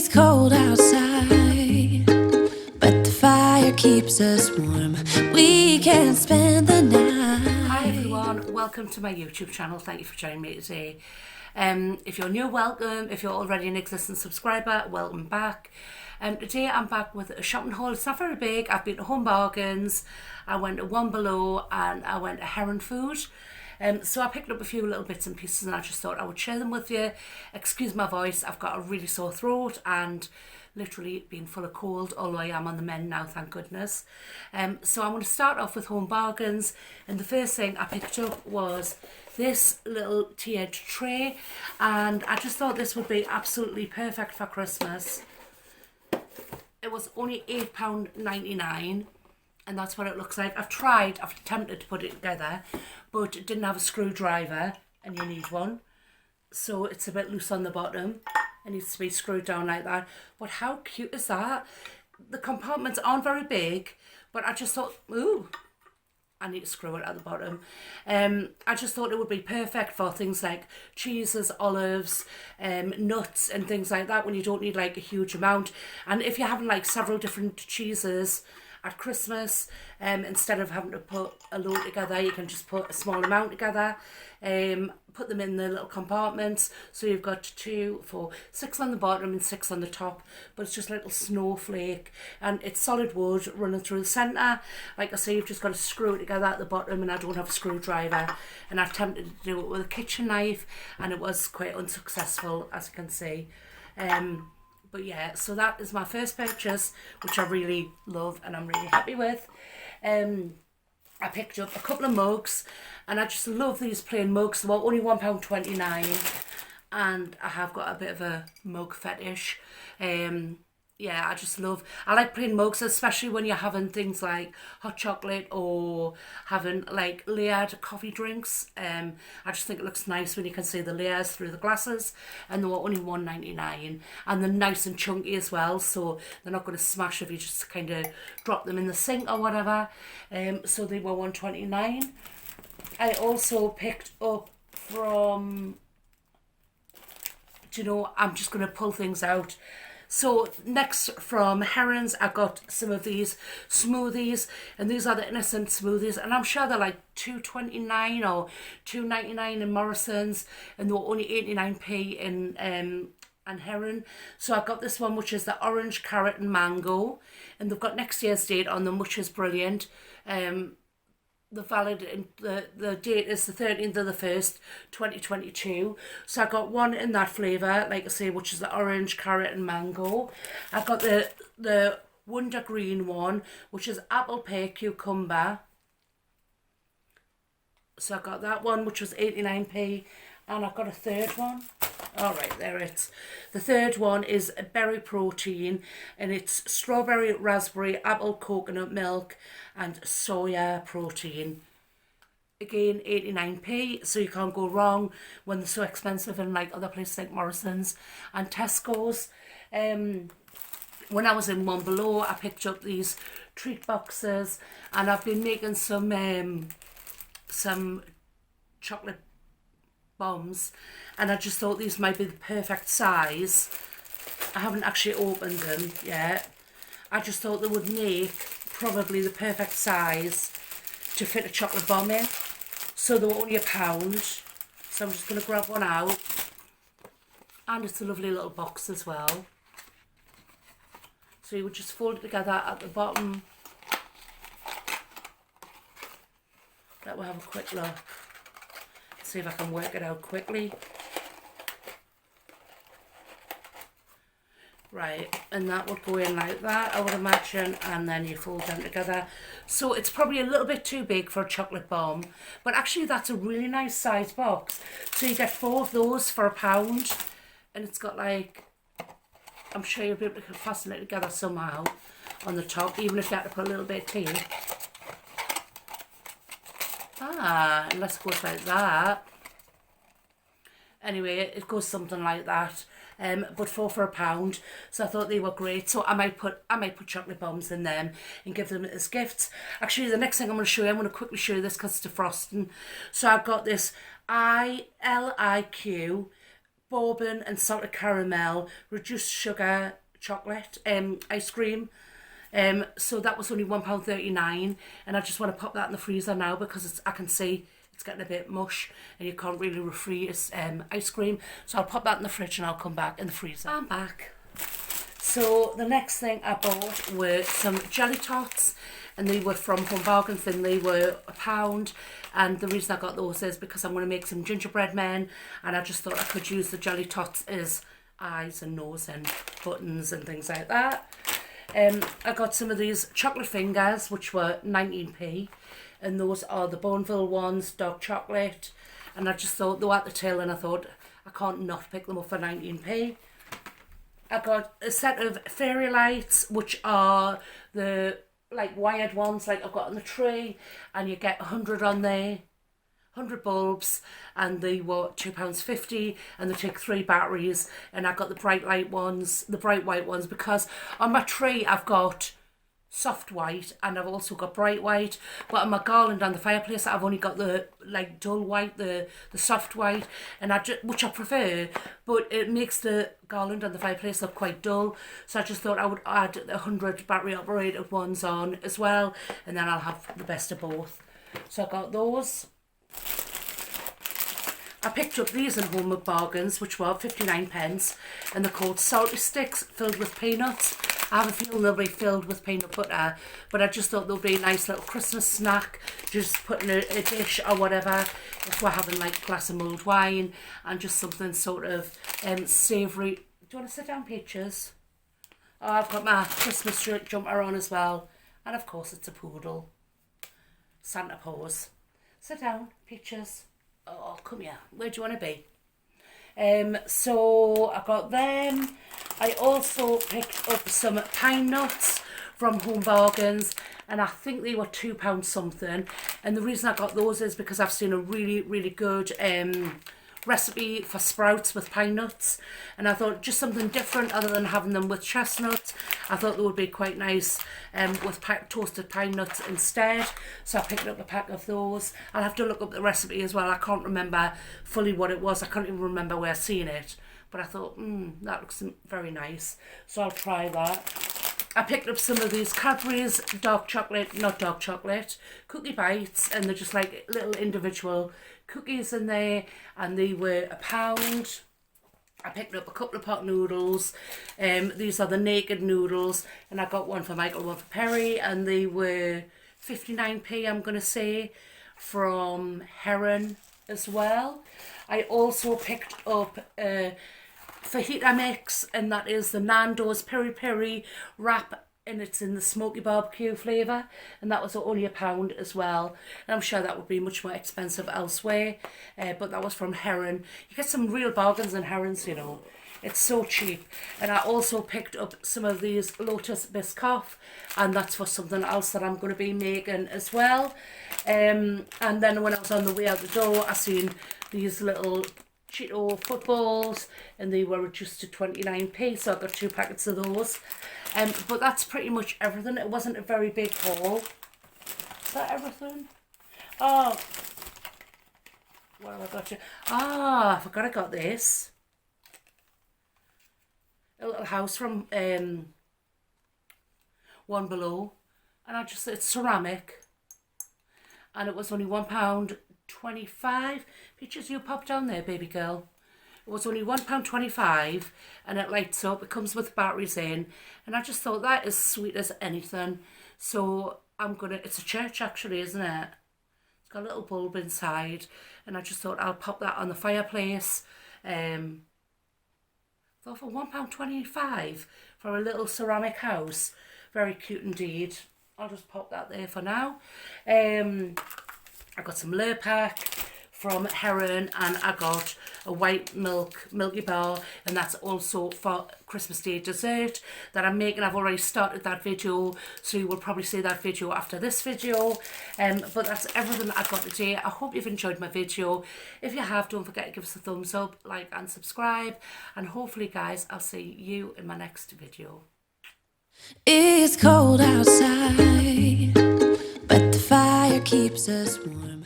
It's cold outside, but the fire keeps us warm. We can spend the night. Hi everyone, welcome to my YouTube channel. Thank you for joining me today. If you're new, welcome. If you're already an existing subscriber, welcome back. Today I'm back with a shopping haul. It's not very big. I've been to Home Bargains, I went to One Below, and I went to Heron Food. So I picked up a few little bits and pieces and I just thought I would share them with you. Excuse my voice, I've got a really sore throat and literally been full of cold, although I am on the mend now, thank goodness. So I'm going to start off with Home Bargains, and the first thing I picked up was this little tiered tray, and I just thought this would be absolutely perfect for Christmas. It was only £8.99. And that's what it looks like. I've attempted to put it together, but it didn't have a screwdriver, and you need one. So it's a bit loose on the bottom. It needs to be screwed down like that. But how cute is that? The compartments aren't very big, but I just thought, ooh, I need to screw it at the bottom. I just thought it would be perfect for things like cheeses, olives, nuts and things like that when you don't need like a huge amount. And if you're having like several different cheeses at Christmas, instead of having to put a load together, you can just put a small amount together, put them in the little compartments. So you've got 2, 4, 6 on the bottom and 6 on the top, but it's just a little snowflake, and it's solid wood running through the centre. Like I say, you've just got to screw it together at the bottom, and I don't have a screwdriver, and I've attempted to do it with a kitchen knife and it was quite unsuccessful, as you can see. But yeah, so that is my first purchase, which I really love and I'm really happy with. I picked up a couple of mugs, and I just love these plain mugs. They were only £1.29, and I have got a bit of a mug fetish. Yeah, I like plain mugs, especially when you're having things like hot chocolate or having like layered coffee drinks. I just think it looks nice when you can see the layers through the glasses, and they were only £1.99, and they're nice and chunky as well, so they're not going to smash if you just kind of drop them in the sink or whatever. So they were £1.29. I also picked up from, do you know, I'm just going to pull things out. So next from Heron's, I got some of these smoothies, and these are the innocent smoothies, and I'm sure they're like $2.29 or $2.99 in Morrison's, and they were only 89p in Heron. So I got this one, which is the orange, carrot and mango, and they've got next year's date on them, which is brilliant. The date is the 13th of the 1st, 2022. So I got one in that flavour, like I say, which is the orange, carrot and mango. I got the Wonder Green one, which is apple, pear, cucumber. So I got that one, which was 89p. And I've got a third one. All right, there it's. The third one is a berry protein, and it's strawberry, raspberry, apple, coconut milk and soya protein. Again, 89p, so you can't go wrong when they're so expensive in like other places like Morrison's and Tesco's. When I was in One Below, I picked up these treat boxes, and I've been making some chocolate bombs, and I just thought these might be the perfect size. I haven't actually opened them yet. I just thought they would make probably the perfect size to fit a chocolate bomb in. So they were only £1, so I'm just going to grab one out, and it's a lovely little box as well. So you would just fold it together at the bottom. Let me have a quick look. See if I can work it out quickly. Right, and that would go in like that, I would imagine, and then you fold them together. So it's probably a little bit too big for a chocolate bomb, but actually that's a really nice size box. So you get 4 of those for £1, and it's got like, I'm sure you'll be able to fasten it together somehow on the top, even if you had to put a little bit of tape. Unless it goes like that. Anyway, it goes something like that. But 4 for £1, so I thought they were great. So I might put chocolate bombs in them and give them as gifts. Actually, the next thing I'm going to show you, I'm going to quickly show you this because it's defrosting. So I've got this ILIQ bourbon and salted caramel, reduced sugar chocolate ice cream. So that was only £1.39, and I just want to pop that in the freezer now because I can see it's getting a bit mush and you can't really refreeze ice cream. So I'll pop that in the fridge and I'll come back in the freezer. I'm back. So the next thing I bought were some jelly tots, and they were from Home Bargains, and they were £1. And the reason I got those is because I'm going to make some gingerbread men, and I just thought I could use the jelly tots as eyes and nose and buttons and things like that. I got some of these chocolate fingers, which were 19p, and those are the Boneville ones, dark chocolate. And I just thought they were at the till, and I thought I can't not pick them up for 19p. I got a set of fairy lights, which are the like wired ones like I've got on the tree, and you get 100 on there, 100 bulbs, and they were £2.50, and they take 3 batteries. And I got the bright light ones, the bright white ones, because on my tree I've got soft white and I've also got bright white, but on my garland on the fireplace I've only got the like dull white, the soft white, and which I prefer, but it makes the garland on the fireplace look quite dull. So I just thought I would add 100 battery operated ones on as well, and then I'll have the best of both. So I got those. I picked up these in Home Bargains, which were 59p, and they're called salty sticks filled with peanuts. I have a feeling they'll be filled with peanut butter, but I just thought they'll be a nice little Christmas snack, just put in a dish or whatever, if we're having like a glass of mulled wine, and just something sort of savoury. Do you want to sit down, Peaches? Oh, I've got my Christmas jumper on as well, and of course it's a poodle. Santa pose. Sit down, Peaches. Oh, come here. Where do you want to be? So I got them. I also picked up some pine nuts from Home Bargains, and I think they were £2 something. And the reason I got those is because I've seen a really, really good recipe for sprouts with pine nuts, and I thought just something different other than having them with chestnuts. I thought they would be quite nice with toasted pine nuts instead, so I picked up a pack of those. I'll have to look up the recipe as well. I can't remember fully what it was. I can't even remember where I've seen it, but I thought that looks very nice, so I'll try that. I picked up some of these Cadbury's not dark chocolate, cookie bites, and they're just like little individual cookies in there, and they were £1. I picked up a couple of pot noodles. These are the naked noodles, and I got one for Michael, one for Perry, and they were 59p, I'm going to say, from Heron as well. I also picked up fajita mix, and that is the Nando's peri peri wrap, and it's in the smoky barbecue flavour, and that was only £1 as well. And I'm sure that would be much more expensive elsewhere, but that was from Heron. You get some real bargains in Heron's, you know. It's so cheap. And I also picked up some of these Lotus Biscoff, and that's for something else that I'm going to be making as well. And then when I was on the way out the door, I seen these little Cheeto footballs, and they were reduced to 29p, so I got 2 packets of those. But that's pretty much everything. It wasn't a very big haul. Is that everything? Oh, what have I got you? Ah, I forgot I got this. A little house from One Below, and it's ceramic, and it was only £1.25. Peaches, you pop down there, baby girl. It was only £1.25, and it lights up. It comes with batteries in, and I just thought that is sweet as anything. So it's a church actually, isn't it? It's got a little bulb inside, and I just thought I'll pop that on the fireplace. Thought for £1.25 for a little ceramic house. Very cute indeed. I'll just pop that there for now. I got some Lurpak from Heron, and I got a white milky bar, and that's also for Christmas Day dessert that I'm making. I've already started that video, so you will probably see that video after this video. But that's everything I got today. I hope you've enjoyed my video. If you have, don't forget to give us a thumbs up, like and subscribe, and hopefully guys, I'll see you in my next video. It's cold outside, but the fire keeps us warm.